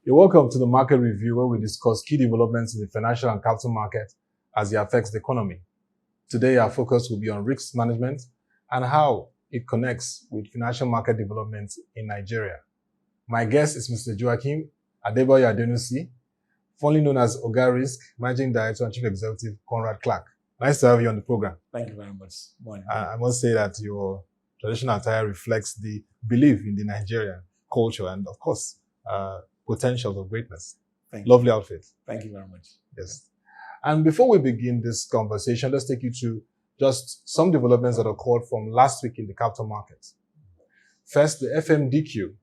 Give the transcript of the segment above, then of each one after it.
You're welcome to the Market Review, where we discuss key developments in the financial and capital market as it affects the economy. Today, our focus will be on risk management and how it connects with financial market developments in Nigeria. My guest is Mr. Joachim Adeboye Adenusi, formerly known as Oga Risk, Managing Director and Chief Executive, Conrad Clark. Nice to have you on the program. Thank you very much. Morning. I must say that your traditional attire reflects the belief in the Nigerian culture and, of course, potentials of greatness. Lovely outfit. Thank you very much. Yes. And before we begin this conversation, let's take you to just some developments that occurred from last week in the capital markets. First, the FMDQ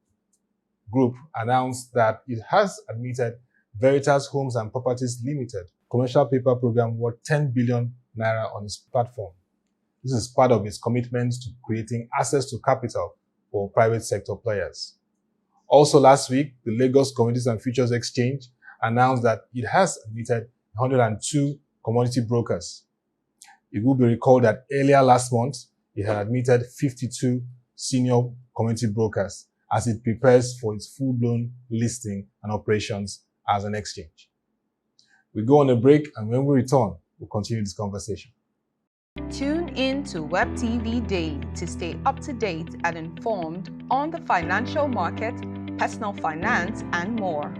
group announced that it has admitted Veritas Homes and Properties Limited commercial paper program worth 10 billion naira on its platform. This is part of its commitment to creating access to capital for private sector players. Also last week, the Lagos Commodities and Futures Exchange announced that it has admitted 102 commodity brokers. It will be recalled that earlier last month, it had admitted 52 senior commodity brokers as it prepares for its full-blown listing and operations as an exchange. We go on a break, and when we return, we'll continue this conversation. Tune in to WebTV Daily to stay up to date and informed on the financial market, personal finance, and more.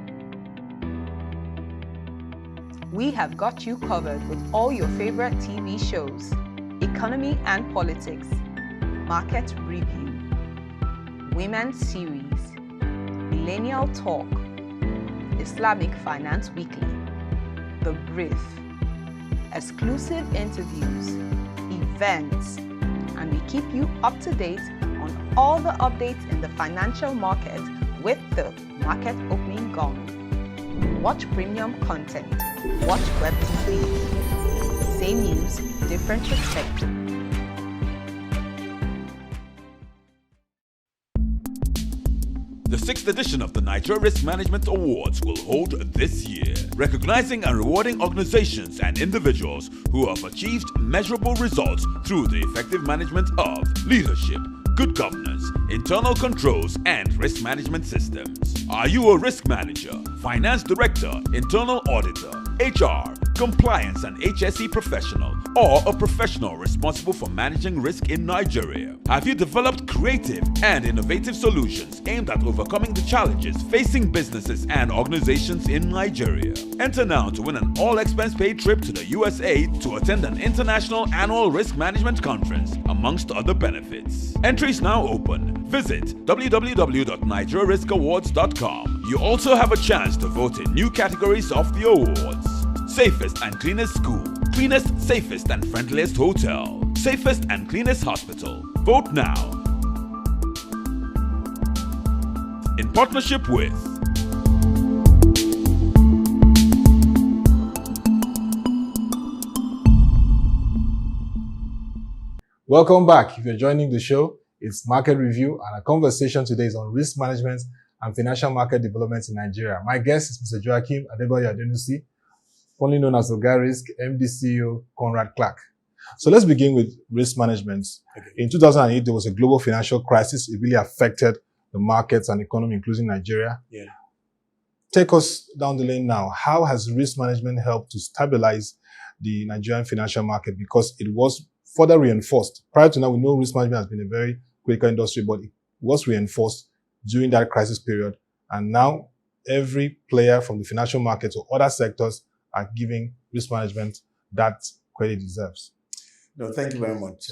We have got you covered with all your favorite TV shows, economy and politics, market review, women's series, millennial talk, Islamic Finance Weekly, The Brief, exclusive interviews, events, and we keep you up to date on all the updates in the financial market with the market opening gong. Watch premium content. Watch WebTV. Same news, different perspective. The 6th edition of the Nigerian Risk Management Awards will hold this year, recognizing and rewarding organizations and individuals who have achieved measurable results through the effective management of leadership, good governance, internal controls, and risk management systems. Are you a risk manager, finance director, internal auditor, HR, compliance and HSE professional, or a professional responsible for managing risk in Nigeria? Have you developed creative and innovative solutions aimed at overcoming the challenges facing businesses and organizations in Nigeria? Enter now to win an all-expense-paid trip to the USA to attend an international annual risk management conference, amongst other benefits. Entry is now open. Visit www.nigeriariskawards.com. You also have a chance to vote in new categories of the awards. Safest and cleanest school, cleanest, safest and friendliest hotel, safest and cleanest hospital. Vote now. In partnership with Welcome back. If you're joining the show, it's Market Review, and our conversation today is on risk management and financial market developments in Nigeria. My guest is Mr. Joachim Adeboye Adenusi, formerly known as Oga Risk, MD CEO, Conrad Clark. So let's begin with risk management. Okay. In 2008, there was a global financial crisis. It really affected the markets and economy, including Nigeria. Yeah. Take us down the lane now. How has risk management helped to stabilize the Nigerian financial market? Because it was further reinforced. Prior to now, we know risk management has been a very critical industry, but it was reinforced during that crisis period. And now every player from the financial market or other sectors are giving risk management that credit it deserves. No, thank you very much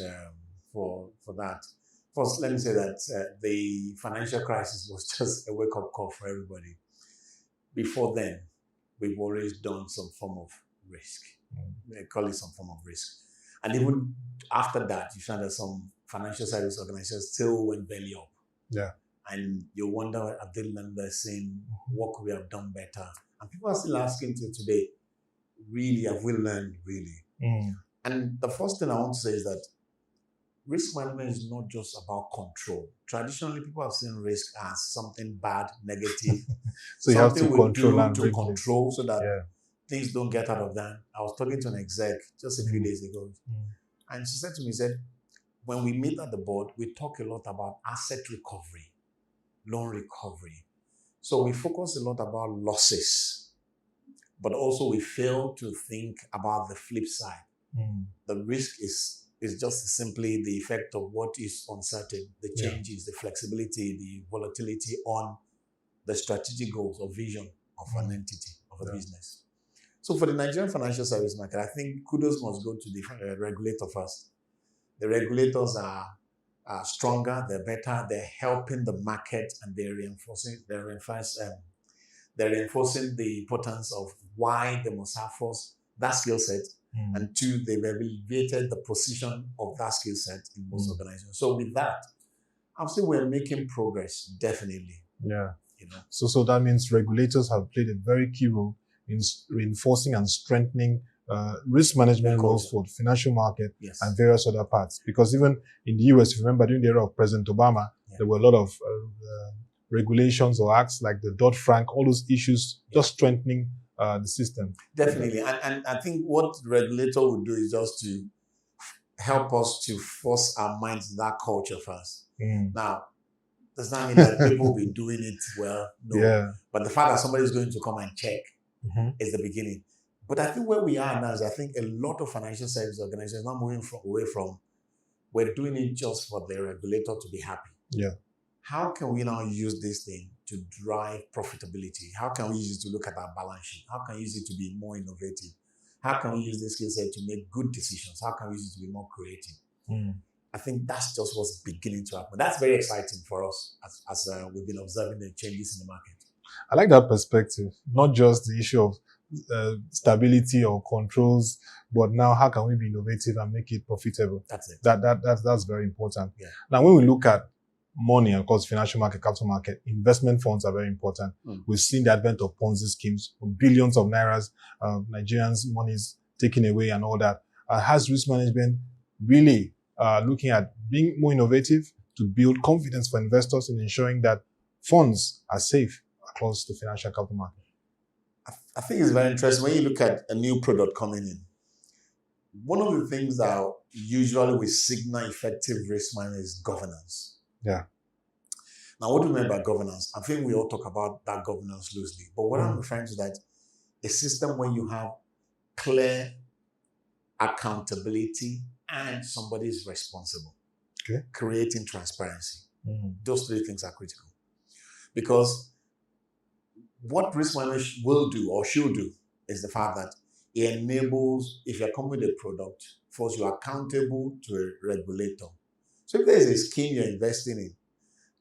for that. First, let me say that the financial crisis was just a wake-up call for everybody. Before then, we've always done some form of risk. They call it some form of risk. And even after that, you find that some financial service organizations still went belly up. Yeah. And you wonder, have they learned their lesson? What could we have done better? And people are still asking till today, really, have we learned, really? And the first thing I want to say is that risk management is not just about control. Traditionally, people have seen risk as something bad, negative. So you have to control and control so that things don't get out of hand. I was talking to an exec just a few days ago, and she said to me, when we meet at the board, we talk a lot about asset recovery, loan recovery. So we focus a lot about losses, but also we fail to think about the flip side. The risk is just simply the effect of what is uncertain, the changes, the flexibility, the volatility on the strategic goals or vision of an entity, of a business. So for the Nigerian financial service market, I think kudos must go to the regulator first. The regulators are stronger, they're better, they're helping the market, and they're reinforcing the importance of why they must have first that skill set, and two, they've elevated the position of that skill set in most organizations. So with that, I'll say we're making progress, definitely. Yeah. You know. So that means regulators have played a very key role in reinforcing and strengthening risk management roles for the financial market and various other parts. Because even in the US, if you remember, during the era of President Obama, there were a lot of regulations or acts like the Dodd-Frank, all those issues, just strengthening the system. Definitely. And I think what the regulator would do is just to help us to force our minds in that culture first. Now, does that mean that people will be doing it well? No. Yeah. But the fact that somebody is going to come and check is the beginning. But I think where we are now is I think a lot of financial service organizations are now moving away from we're doing it just for the regulator to be happy. Yeah. How can we now use this thing to drive profitability? How can we use it to look at our balance sheet? How can we use it to be more innovative? How can we use this skill set to make good decisions? How can we use it to be more creative? I think that's just what's beginning to happen. That's very exciting for us as we've been observing the changes in the market. I like that perspective, not just the issue of stability or controls, but now how can we be innovative and make it profitable? That's it. That's very important. Yeah. Now, when we look at money, of course, financial market, capital market, investment funds are very important. We've seen the advent of Ponzi schemes, billions of nairas, Nigerians' monies taken away and all that. Has risk management really looking at being more innovative to build confidence for investors in ensuring that funds are safe across the financial capital market? I think it's very interesting when you look at a new product coming in. One of the things that usually we signal effective risk management is governance. Yeah. Now, what do we mean by governance? I think we all talk about that governance loosely. But what I'm referring to is that a system where you have clear accountability and somebody is responsible. Okay. Creating transparency. Those three things are critical. Because what risk management will do or should do is the fact that it enables, if you're coming with a product, first you're accountable to a regulator. So if there's a scheme you're investing in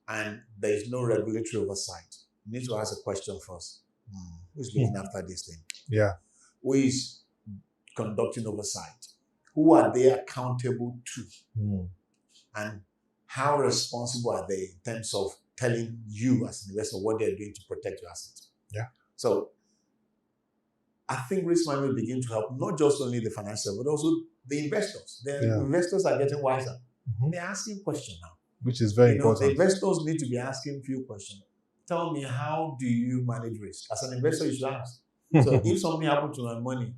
and there's no regulatory oversight, you need to ask a question first. Who's looking after this thing? Yeah. Who is conducting oversight? Who are they accountable to? And how responsible are they in terms of telling you as an investor what they're doing to protect your assets? Yeah. So I think risk management will begin to help not just only the financial, but also the investors. The investors are getting wiser. They're asking questions now. Which is very important. The investors need to be asking a few questions. Tell me, how do you manage risk? As an investor, you should ask. So if something happened to my money,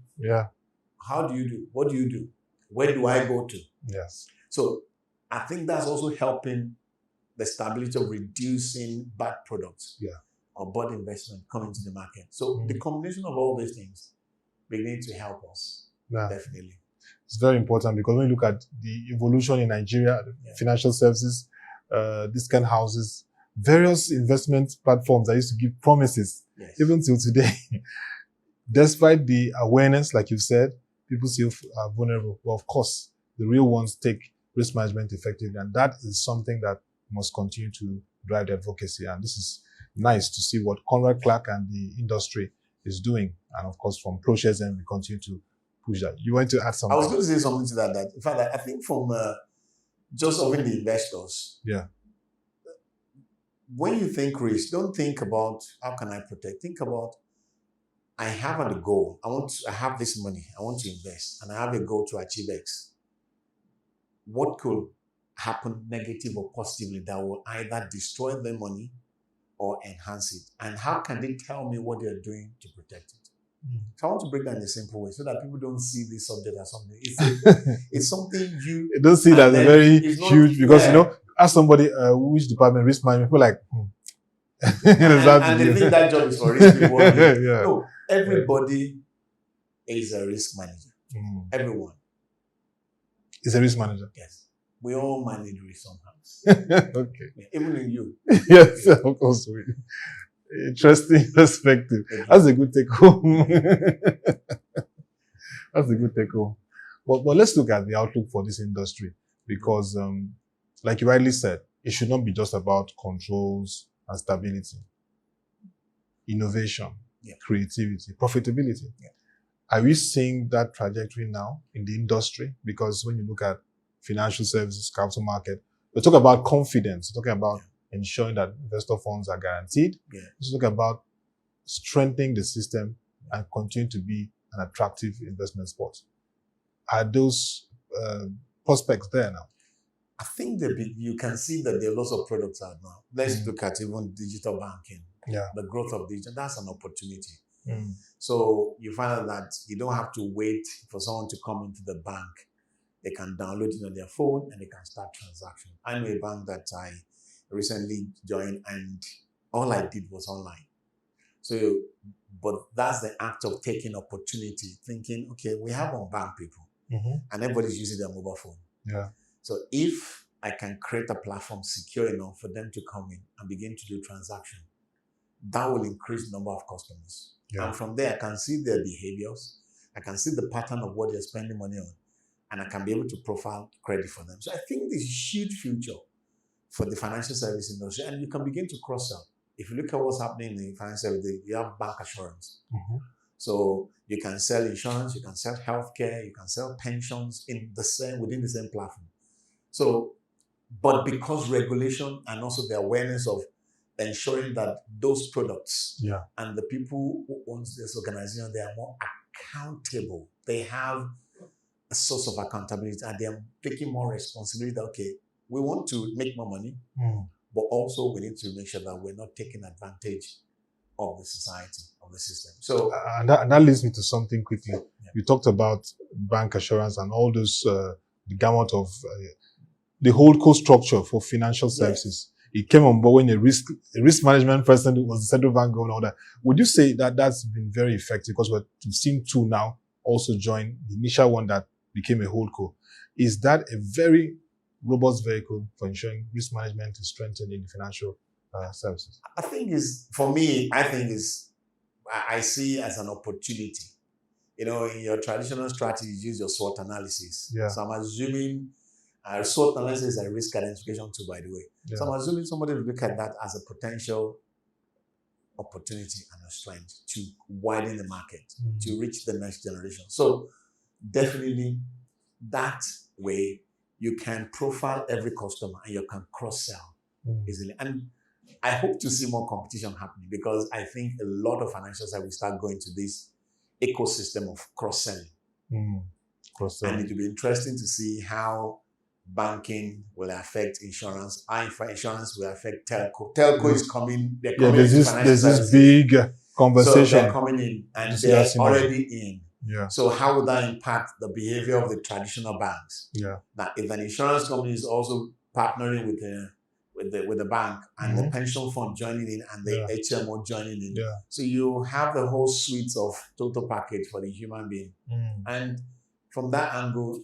how do you do? What do you do? Where do I go to? Yes. So I think that's also helping the stability of reducing bad products or bad investment coming to the market. So the combination of all these things begin to help us. Definitely. It's very important because when you look at the evolution in Nigeria, financial services, discount houses, various investment platforms that used to give promises, even till today, despite the awareness, like you've said, people still are vulnerable. But of course, the real ones take risk management effectively, and that is something that must continue to drive the advocacy. And this is nice to see what Conrad Clark and the industry is doing. And of course, from ProShares, and we continue to push that. You want to add something? I was going to say something to that. In fact, I think from just serving the investors. Yeah. When you think risk, don't think about how can I protect. Think about I have a goal. I have this money. I want to invest, and I have a goal to achieve X. What could happen negative or positively that will either destroy the money or enhance it? And how can they tell me what they're doing to protect it? So I want to break that in a simple way so that people don't see this subject as something. It's something you don't see that as very huge because, you know, ask somebody which department, risk management, people like, And they think that job is for risk reward. Yeah. No, everybody is a risk manager. Everyone. Is a risk manager. Yes. We all manage risk somehow. Okay. Even in you. Yes, of course. Interesting perspective. That's a good take home. That's a good take home. But let's look at the outlook for this industry because, like you rightly said, it should not be just about controls and stability, innovation, creativity, profitability. Yeah. Are we seeing that trajectory now in the industry? Because when you look at financial services, capital market, we talk about confidence, we're talking about ensuring that investor funds are guaranteed. Yeah. Let's talk about strengthening the system and continue to be an attractive investment spot. Are those prospects there now? I think you can see that there are lots of products out now. Let's look at even digital banking. Yeah. The growth of digital, that's an opportunity. Mm. So you find out that you don't have to wait for someone to come into the bank. They can download it on their phone and they can start transactions. I know a bank that I recently joined and all I did was online. So, but that's the act of taking opportunity, thinking, okay, we have unbanked people and everybody's using their mobile phone. Yeah. So if I can create a platform secure enough for them to come in and begin to do transaction, that will increase the number of customers. Yeah. And from there, I can see their behaviors. I can see the pattern of what they're spending money on. And I can be able to profile credit for them. So I think there's a huge future for the financial service industry. And you can begin to cross-sell. If you look at what's happening in the financial service, you have bank assurance. So you can sell insurance, you can sell healthcare, you can sell pensions within the same platform. So, but because regulation and also the awareness of ensuring that those products and the people who own this organization, they are more accountable. They have a source of accountability and they are taking more responsibility that, okay, we want to make more money, but also we need to make sure that we're not taking advantage of the society, of the system. So, and that leads me to something quickly. Yeah. You talked about bank assurance and all those, the gamut of the whole cost structure for financial services. It came on board when a risk management person was the central bank and all that. Would you say that that's been very effective? Because we've seen two now also join the initial one that became a holdco. Is that a very robust vehicle for ensuring risk management is strengthened in the financial services? I think I see as an opportunity. You know, in your traditional strategy, you use your SWOT analysis. Yeah. So I'm assuming SWOT analysis is a risk identification tool, by the way. Yeah. So I'm assuming somebody will look at that as a potential opportunity and a strength to widen the market, to reach the next generation. So definitely that way you can profile every customer and you can cross-sell easily. And I hope to see more competition happening because I think a lot of financial services start going to this ecosystem of cross-selling. And it will be interesting to see how banking will affect insurance. For insurance will affect telco. Telco is coming. They're coming there's this big conversation. So they're coming in and they're already in. Yeah. So how would that impact the behavior of the traditional banks? Yeah. Now, if an insurance company is also partnering with the bank and the pension fund joining in and the HMO joining in, so you have the whole suite of total package for the human being. And from that angle,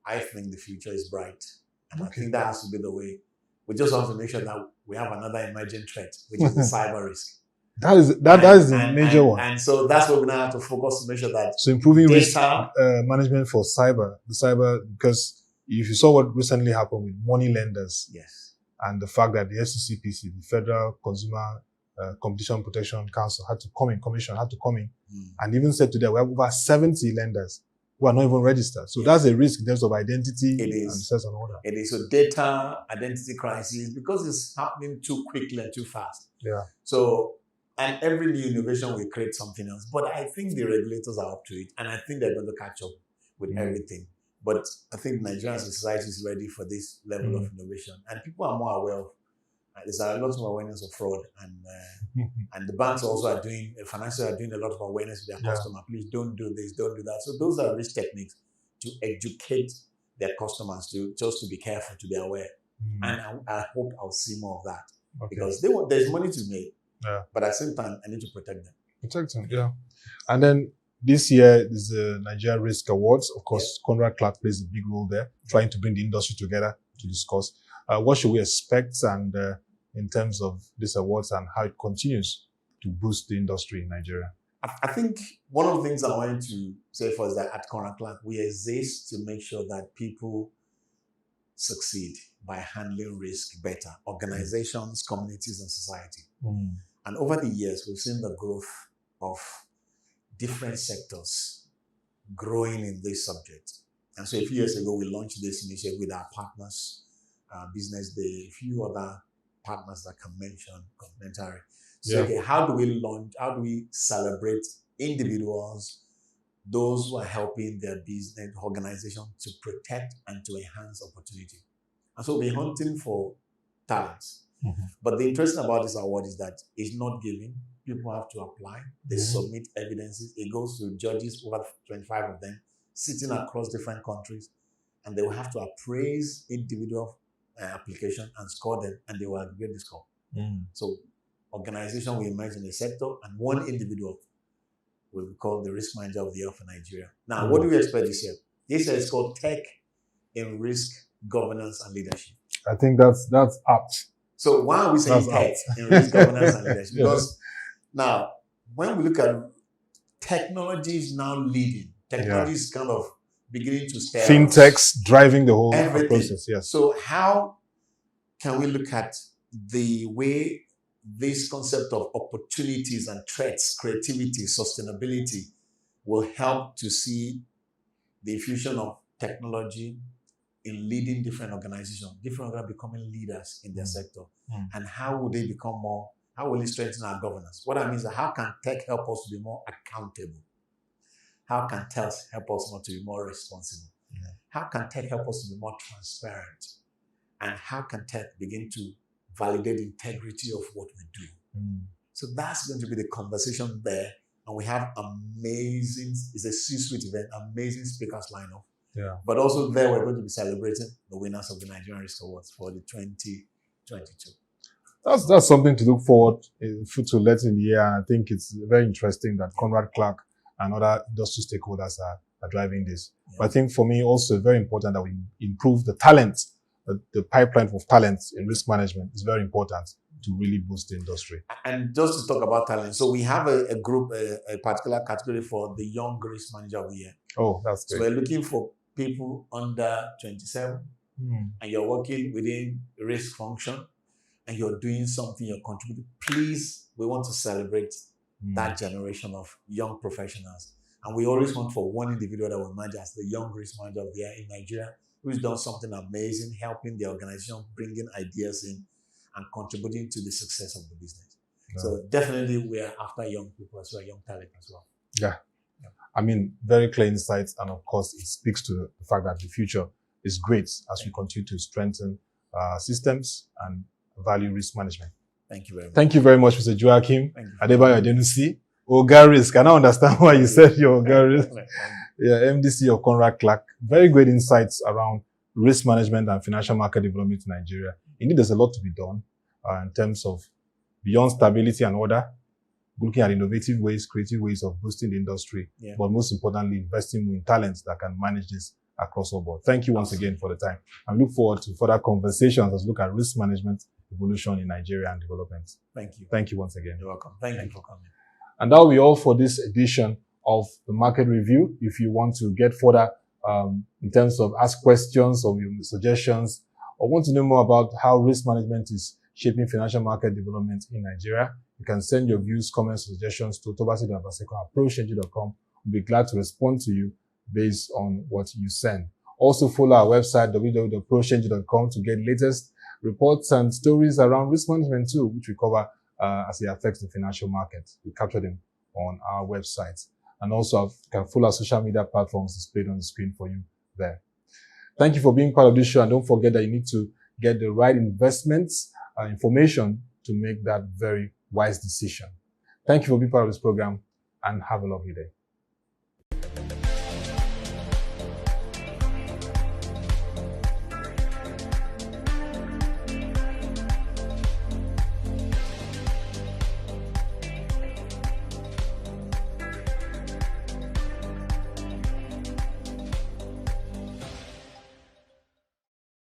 I think the future is bright. And I think that has to be the way. We just want to make sure that we have another emerging threat, which is the cyber risk. That is the major one. And so that's what we're going to have to focus to make sure that. So improving risk management for the cyber, because if you saw what recently happened with money lenders. Yes. And the fact that the FCCPC, the Federal Consumer Competition Protection Council, had to come in, and even said today we have over 70 lenders who are not even registered. So that's a risk in terms of identity and access and all that. It is a data identity crisis because it's happening too quickly and too fast. Yeah. So, and every new innovation will create something else. But I think the regulators are up to it, and I think they're going to catch up with everything. But I think Nigerian society is ready for this level of innovation, and people are more aware of. There's a lot of awareness of fraud, and the banks also are doing, financials are doing a lot of awareness with their customer. Please don't do this, don't do that. So those are risk techniques to educate their customers to be careful, to be aware. And I hope I'll see more of that. because there's money to make. Yeah. But at the same time, I need to protect them. Protect them, yeah. And then this year is the Nigerian Risk Awards. Of course, Conrad Clark plays a big role there, trying to bring the industry together to discuss what should we expect and in terms of these awards and how it continues to boost the industry in Nigeria. I think one of the things I wanted to say first is that at Conrad Clark, we exist to make sure that people succeed by handling risk better, organizations, communities, and society. And over the years, we've seen the growth of different sectors growing in this subject. And so a few years ago, we launched this initiative with our partners, Business Day, a few other partners that can mention complimentary. So okay, how do we celebrate individuals, those who are helping their business organization to protect and to enhance opportunity? And so we're hunting for talents. But the interesting about this award is that it's not given. People have to apply. They submit evidences. It goes to judges, over 25 of them, sitting across different countries. And they will have to appraise individual application and score them, and they will aggregate the score. So organization will emerge in the sector, and one individual will be called the Risk Manager of the Year for Nigeria. Now, what do we expect this year? This year is called Tech in Risk, Governance, and Leadership. I think that's apt. So why are we saying tech in risk, governance, and leadership? Because now, when we look at technology is now leading. Technology is kind of beginning to stay. Fintechs driving the whole process. Yes. So how can we look at the way this concept of opportunities and threats, creativity, sustainability will help to see the fusion of technology in leading different organizations becoming leaders in their sector? And how will they become more, how will it strengthen our governance? What I mean is that how can tech help us to be more accountable? How can tech help us to be more responsible? How can tech help us to be more transparent? And how can tech begin to validate the integrity of what we do? So that's going to be the conversation there. And we have amazing, it's a C-suite event, amazing speakers lineup. But also there, we're going to be celebrating the winners of the Nigerian Risk Awards for the 2022. That's something to look forward to later in the year. And I think it's very interesting that Conrad Clark and other industry stakeholders are driving this. But I think for me also very important that we improve the talent, the pipeline of talent in risk management is very important to really boost the industry. And just to talk about talent, so we have a group, a particular category for the Young Risk Manager of the Year. Oh, that's great. So we're looking for people under 27 and you're working within risk function and you're doing something, you're contributing. Please, we want to celebrate that generation of young professionals. And we always want for one individual that will emerge as the Young Risk Manager of the Year in Nigeria, who's done something amazing, helping the organization, bringing ideas in and contributing to the success of the business. So definitely we are after young people as well, young talent as well. I mean, very clear insights. And of course, it speaks to the fact that the future is great as we continue to strengthen systems and value risk management. Thank you very much. Thank you very much, Mr. Joachim Adebayo Adenusi. Oga Risk. I now understand why you said you're Oga Risk. MDC of Conrad Clark. Very great insights around risk management and financial market development in Nigeria. Indeed, there's a lot to be done in terms of beyond stability and order, looking at innovative ways, creative ways of boosting the industry, but most importantly, investing in talents that can manage this across all board. Thank you once again for the time. I look forward to further conversations as we look at risk management evolution in Nigeria and development. Thank you. Thank you once again. You're welcome. Thank you for coming. And that will be all for this edition of the Market Review. If you want to get further in terms of ask questions or suggestions, or want to know more about how risk management is shaping financial market development in Nigeria, you can send your views, comments, suggestions to tobasi.abaseko@prochange.com. We'll be glad to respond to you based on what you send. Also follow our website, www.prochange.com, to get latest reports and stories around risk management too, which we cover as it affects the financial market. We capture them on our website. And also you can follow our social media platforms displayed on the screen for you there. Thank you for being part of this show. And don't forget that you need to get the right investments information to make that very wise decision. Thank you for being part of this program and have a lovely day.